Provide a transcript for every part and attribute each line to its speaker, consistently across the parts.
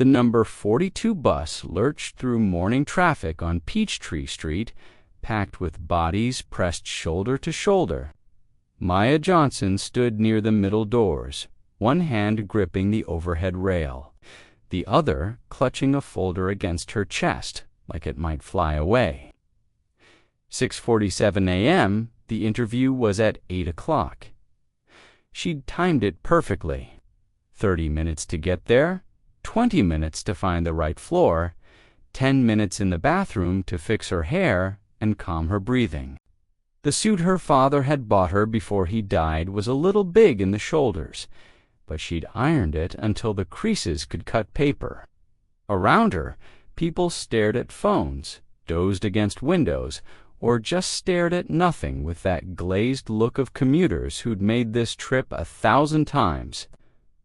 Speaker 1: The number 42 bus lurched through morning traffic on Peachtree Street, packed with bodies pressed shoulder to shoulder. Maya Johnson stood near the middle doors, one hand gripping the overhead rail, the other clutching a folder against her chest, like it might fly away. 6:47 a.m., the interview was at 8 o'clock. She'd timed it perfectly. 30 minutes to get there, 20 minutes to find the right floor, 10 minutes in the bathroom to fix her hair and calm her breathing. The suit her father had bought her before he died was a little big in the shoulders, but she'd ironed it until the creases could cut paper. Around her, people stared at phones, dozed against windows, or just stared at nothing with that glazed look of commuters who'd made this trip 1,000 times.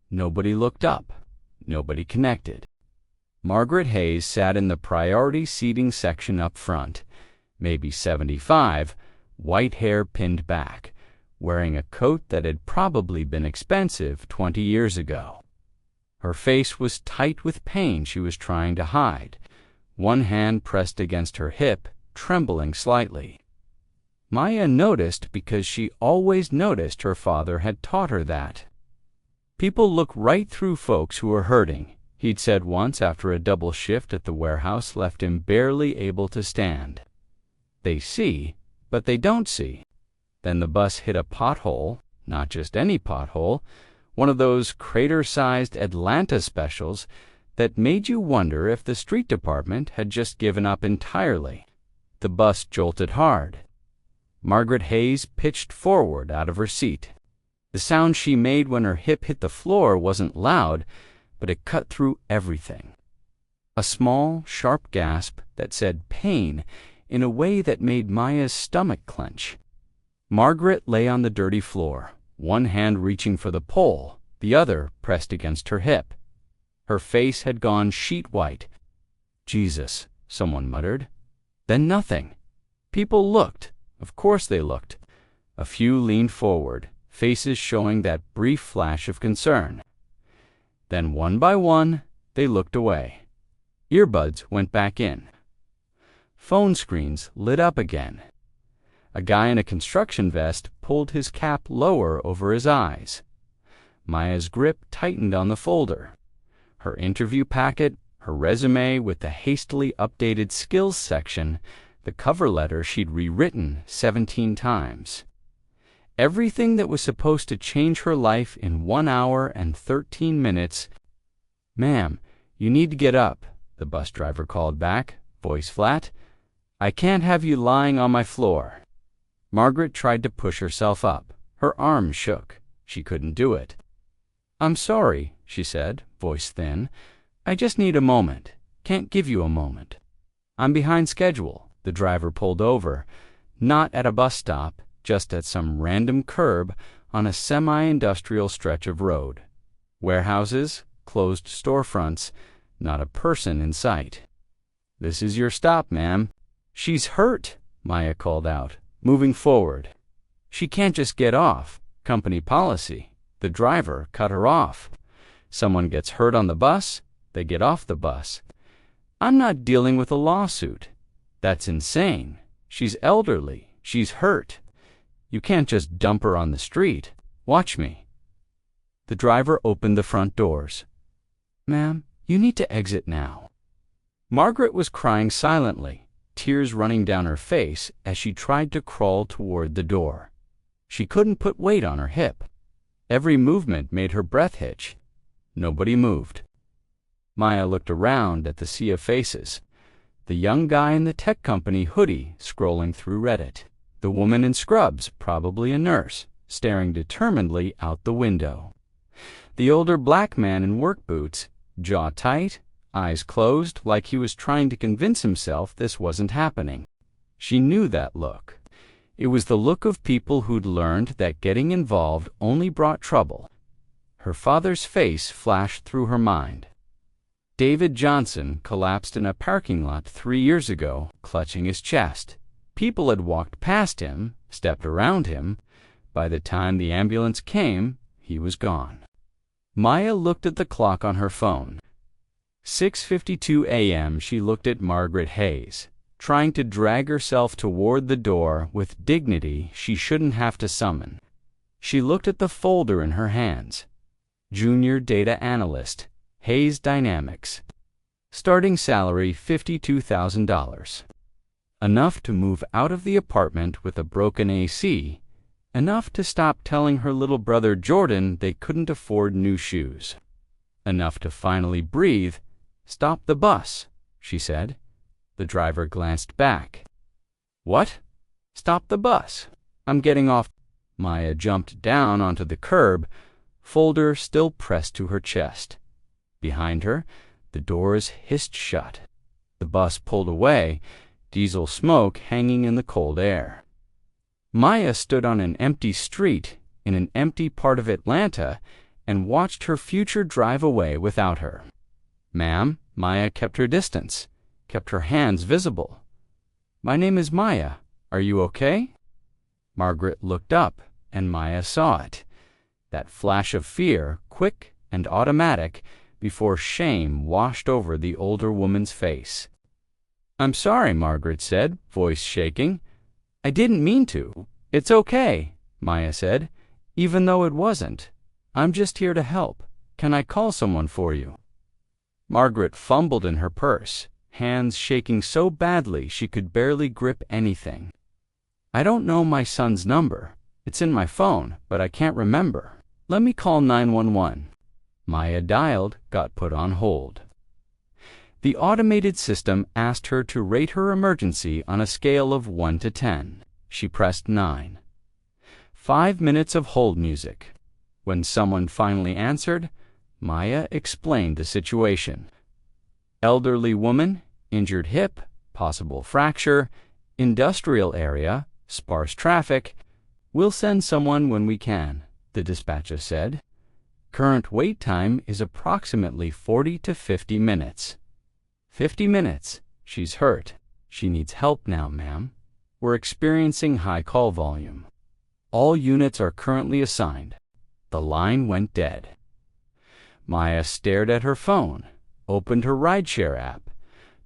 Speaker 1: Nobody looked up. Nobody connected. Margaret Hayes sat in the priority seating section up front, maybe 75, white hair pinned back, wearing a coat that had probably been expensive 20 years ago. Her face was tight with pain she was trying to hide, one hand pressed against her hip, trembling slightly. Maya noticed because she always noticed her father had taught her that. People look right through folks who are hurting, he'd said once after a double shift at the warehouse left him barely able to stand. They see, but they don't see. Then the bus hit a pothole, not just any pothole, one of those crater-sized Atlanta specials that made you wonder if the street department had just given up entirely. The bus jolted hard. Margaret Hayes pitched forward out of her seat. The sound she made when her hip hit the floor wasn't loud, but it cut through everything. A small, sharp gasp that said pain in a way that made Maya's stomach clench. Margaret lay on the dirty floor, one hand reaching for the pole, the other pressed against her hip. Her face had gone sheet white. "Jesus," someone muttered. Then nothing. People looked. Of course they looked. A few leaned forward, faces showing that brief flash of concern. Then one by one, they looked away. Earbuds went back in. Phone screens lit up again. A guy in a construction vest pulled his cap lower over his eyes. Maya's grip tightened on the folder. Her interview packet, her resume with the hastily updated skills section, the cover letter she'd rewritten 17 times. Everything that was supposed to change her life in 1 hour and 13 minutes. "Ma'am, you need to get up," the bus driver called back, voice flat. "I can't have you lying on my floor." Margaret tried to push herself up. Her arms shook. She couldn't do it. "I'm sorry," she said, voice thin. "I just need a moment. Can't give you a moment." "I'm behind schedule." The driver pulled over, not at a bus stop, just at some random curb on a semi-industrial stretch of road. Warehouses, closed storefronts, not a person in sight. "This is your stop, ma'am." "She's hurt," Maya called out, moving forward. "She can't just get off. Company policy." The driver cut her off. "Someone gets hurt on the bus, they get off the bus. I'm not dealing with a lawsuit. That's insane. She's elderly. She's hurt. You can't just dump her on the street. Watch me." The driver opened the front doors. "Ma'am, you need to exit now." Margaret was crying silently, tears running down her face as she tried to crawl toward the door. She couldn't put weight on her hip. Every movement made her breath hitch. Nobody moved. Maya looked around at the sea of faces. The young guy in the tech company hoodie scrolling through Reddit. The woman in scrubs, probably a nurse, staring determinedly out the window. The older black man in work boots, jaw tight, eyes closed, like he was trying to convince himself this wasn't happening. She knew that look. It was the look of people who'd learned that getting involved only brought trouble. Her father's face flashed through her mind. David Johnson collapsed in a parking lot 3 years ago, clutching his chest. People had walked past him, stepped around him. By the time the ambulance came, he was gone. Maya looked at the clock on her phone. 6:52 a.m. She looked at Margaret Hayes, trying to drag herself toward the door with dignity she shouldn't have to summon. She looked at the folder in her hands. Junior Data Analyst, Hayes Dynamics. Starting salary $52,000. Enough to move out of the apartment with a broken AC, enough to stop telling her little brother Jordan they couldn't afford new shoes. Enough to finally breathe. "Stop the bus," she said. The driver glanced back. "What?" "Stop the bus. I'm getting off." Maya jumped down onto the curb, folder still pressed to her chest. Behind her, the doors hissed shut. The bus pulled away, diesel smoke hanging in the cold air. Maya stood on an empty street in an empty part of Atlanta and watched her future drive away without her. "Ma'am," Maya kept her distance, kept her hands visible. "My name is Maya. Are you okay?" Margaret looked up, and Maya saw it. That flash of fear, quick and automatic, before shame washed over the older woman's face. "I'm sorry," Margaret said, voice shaking. "I didn't mean to." "It's okay," Maya said, even though it wasn't. "I'm just here to help. Can I call someone for you?" Margaret fumbled in her purse, hands shaking so badly she could barely grip anything. "I don't know my son's number. It's in my phone, but I can't remember. Let me call 911. Maya dialed, got put on hold. The automated system asked her to rate her emergency on a scale of 1 to 10. She pressed 9. 5 minutes of hold music. When someone finally answered, Maya explained the situation. Elderly woman, injured hip, possible fracture, industrial area, sparse traffic. "We'll send someone when we can," the dispatcher said. "Current wait time is approximately 40 to 50 minutes. 50 minutes. She's hurt. She needs help now, ma'am. We're experiencing high call volume. All units are currently assigned." The line went dead. Maya stared at her phone, opened her rideshare app.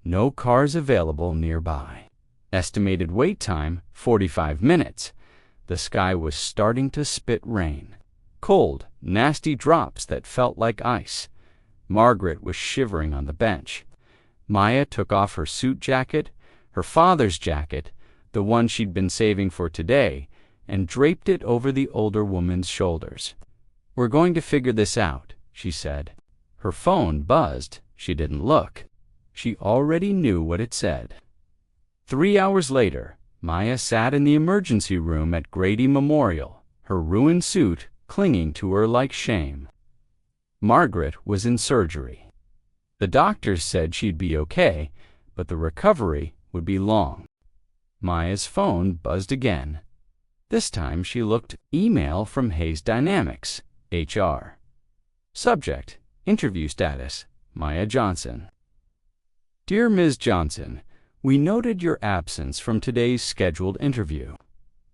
Speaker 1: No cars available nearby. Estimated wait time, 45 minutes. The sky was starting to spit rain. Cold, nasty drops that felt like ice. Margaret was shivering on the bench. Maya took off her suit jacket, her father's jacket, the one she'd been saving for today, and draped it over the older woman's shoulders. "We're going to figure this out," she said. Her phone buzzed. She didn't look. She already knew what it said. 3 hours later, Maya sat in the emergency room at Grady Memorial, her ruined suit clinging to her like shame. Margaret was in surgery. The doctors said she'd be okay, but the recovery would be long. Maya's phone buzzed again. This time she looked email from Hayes Dynamics, HR. Subject, interview status, Maya Johnson. Dear Ms. Johnson, we noted your absence from today's scheduled interview.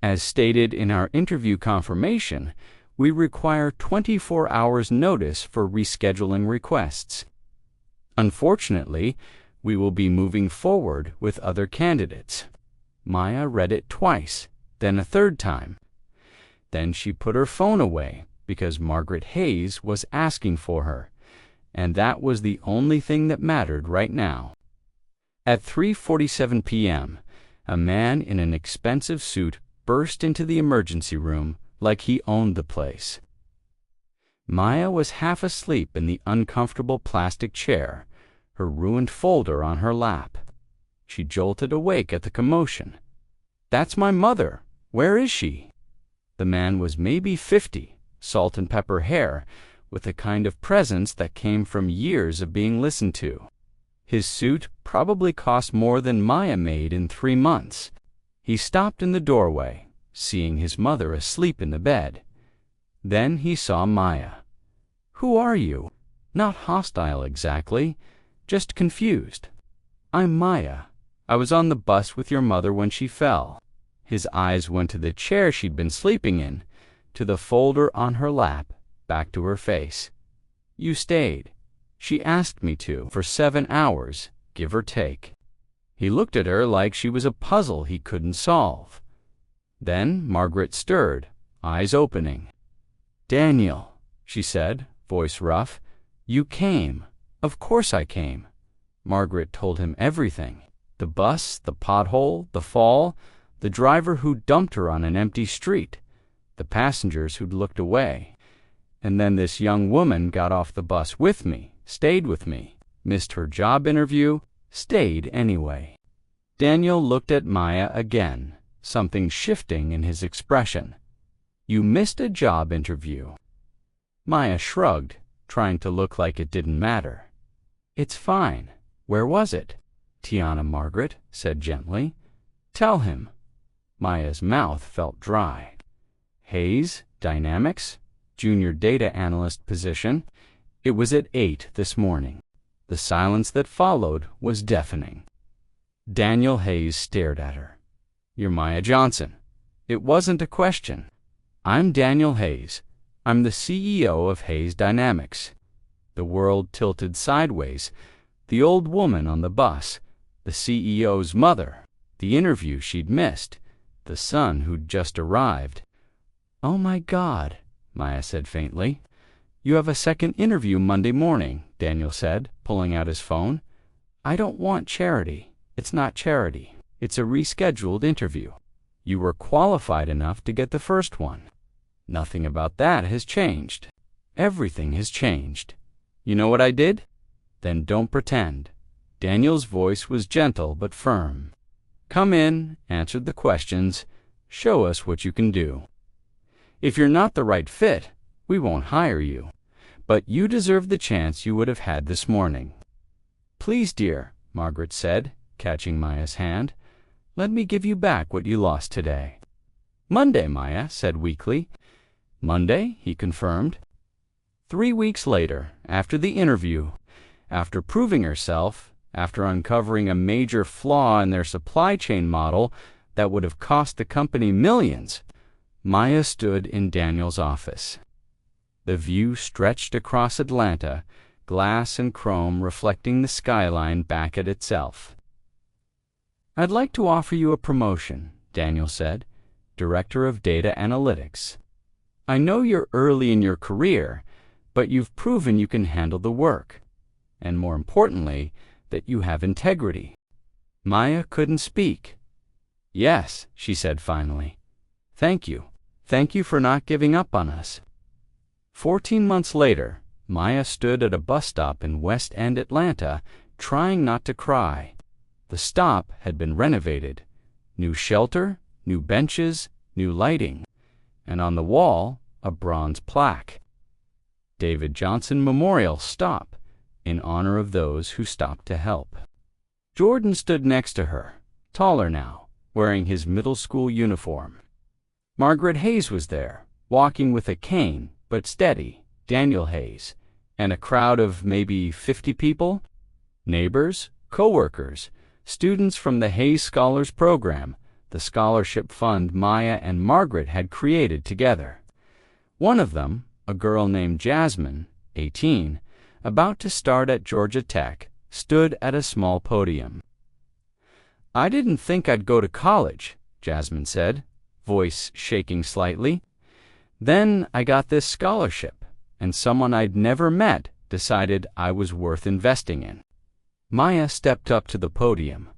Speaker 1: As stated in our interview confirmation, we require 24 hours notice for rescheduling requests. Unfortunately, we will be moving forward with other candidates. Maya read it twice, then a third time. Then she put her phone away because Margaret Hayes was asking for her, and that was the only thing that mattered right now. At 3:47 p.m., a man in an expensive suit burst into the emergency room like he owned the place. Maya was half asleep in the uncomfortable plastic chair, her ruined folder on her lap. She jolted awake at the commotion. "That's my mother. Where is she?" The man was maybe 50, salt and pepper hair, with the kind of presence that came from years of being listened to. His suit probably cost more than Maya made in 3 months. He stopped in the doorway, seeing his mother asleep in the bed. Then he saw Maya. "Who are you?" Not hostile exactly, just confused. "I'm Maya. I was on the bus with your mother when she fell." His eyes went to the chair she'd been sleeping in, to the folder on her lap, back to her face. "You stayed. She asked me to for 7 hours, give or take. He looked at her like she was a puzzle he couldn't solve. Then Margaret stirred, eyes opening. "Daniel," she said, voice rough, "you came. Of course I came." Margaret told him everything. The bus, the pothole, the fall, the driver who dumped her on an empty street, the passengers who'd looked away. And then this young woman got off the bus with me, stayed with me, missed her job interview, stayed anyway. Daniel looked at Maya again, something shifting in his expression. "You missed a job interview." Maya shrugged, trying to look like it didn't matter. "It's fine. Where was it?" Tiana Margaret said gently. "Tell him." Maya's mouth felt dry. Hayes, Dynamics, junior data analyst position. It was at 8 this morning. The silence that followed was deafening. Daniel Hayes stared at her. "You're Maya Johnson." It wasn't a question. "I'm Daniel Hayes. I'm the CEO of Hayes Dynamics." The world tilted sideways. The old woman on the bus, the CEO's mother, the interview she'd missed, the son who'd just arrived. "Oh my God," Maya said faintly. "You have a second interview Monday morning," Daniel said, pulling out his phone. "I don't want charity. It's not charity. It's a rescheduled interview. You were qualified enough to get the first one. Nothing about that has changed. Everything has changed. You know what I did? Then don't pretend." Daniel's voice was gentle but firm. "Come in, answer the questions, show us what you can do. If you're not the right fit, we won't hire you. But you deserve the chance you would have had this morning." "Please, dear," Margaret said, catching Maya's hand. "Let me give you back what you lost today." "Monday," Maya said weakly. "Monday," he confirmed. 3 weeks later, after the interview, after proving herself, after uncovering a major flaw in their supply chain model that would have cost the company millions, Maya stood in Daniel's office. The view stretched across Atlanta, glass and chrome reflecting the skyline back at itself. "I'd like to offer you a promotion," Daniel said, Director of Data Analytics. "I know you're early in your career, but you've proven you can handle the work. And more importantly, that you have integrity." Maya couldn't speak. "Yes," she said finally. "Thank you. Thank you for not giving up on us." 14 months later, Maya stood at a bus stop in West End, Atlanta, trying not to cry. The stop had been renovated. New shelter, new benches, new lighting. And on the wall, a bronze plaque. David Johnson Memorial Stop, in honor of those who stopped to help. Jordan stood next to her, taller now, wearing his middle school uniform. Margaret Hayes was there, walking with a cane, but steady, Daniel Hayes, and a crowd of maybe 50 people, neighbors, co-workers, students from the Hayes Scholars Program, the scholarship fund Maya and Margaret had created together. One of them, a girl named Jasmine, 18, about to start at Georgia Tech, stood at a small podium. "I didn't think I'd go to college," Jasmine said, voice shaking slightly. "Then I got this scholarship, and someone I'd never met decided I was worth investing in." Maya stepped up to the podium,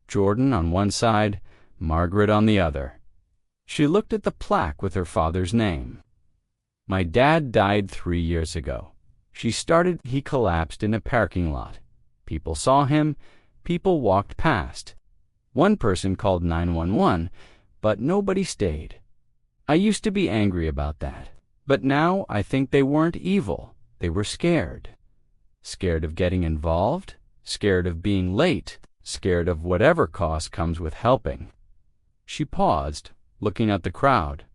Speaker 1: Jordan on one side, Margaret on the other. She looked at the plaque with her father's name. "My dad died 3 years ago." She started. He collapsed in a parking lot. People saw him. People walked past. One person called 911, but nobody stayed. I used to be angry about that, but now I think they weren't evil. They were scared. Scared of getting involved, scared of being late, scared of whatever cost comes with helping. She paused, looking at the crowd.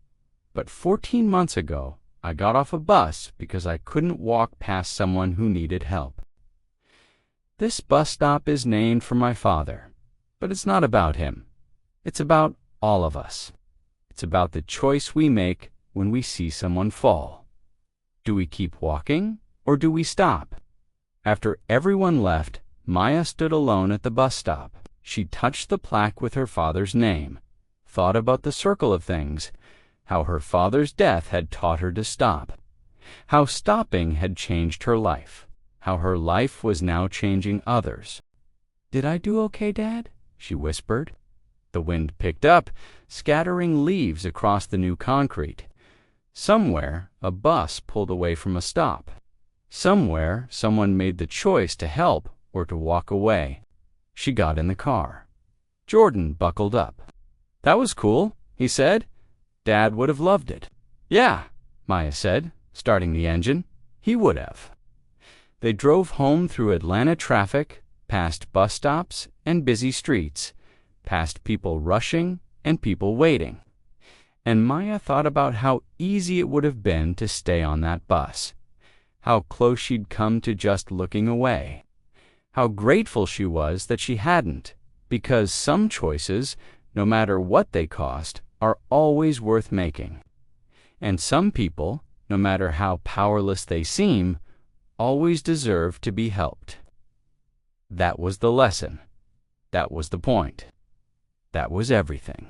Speaker 1: "But 14 months ago, I got off a bus because I couldn't walk past someone who needed help. This bus stop is named for my father, but it's not about him. It's about all of us. It's about the choice we make when we see someone fall. Do we keep walking or do we stop? After everyone left, Maya stood alone at the bus stop. She touched the plaque with her father's name, thought about the circle of things, how her father's death had taught her to stop, how stopping had changed her life, how her life was now changing others. "Did I do okay, Dad?" she whispered. The wind picked up, scattering leaves across the new concrete. Somewhere, a bus pulled away from a stop. Somewhere, someone made the choice to help or to walk away. She got in the car. Jordan buckled up. "That was cool," he said. "Dad would have loved it." "Yeah," Maya said, starting the engine. "He would have." They drove home through Atlanta traffic, past bus stops and busy streets, past people rushing and people waiting. And Maya thought about how easy it would have been to stay on that bus, how close she'd come to just looking away, how grateful she was that she hadn't, because some choices, no matter what they cost, are always worth making. And some people, no matter how powerless they seem, always deserve to be helped. That was the lesson. That was the point. That was everything.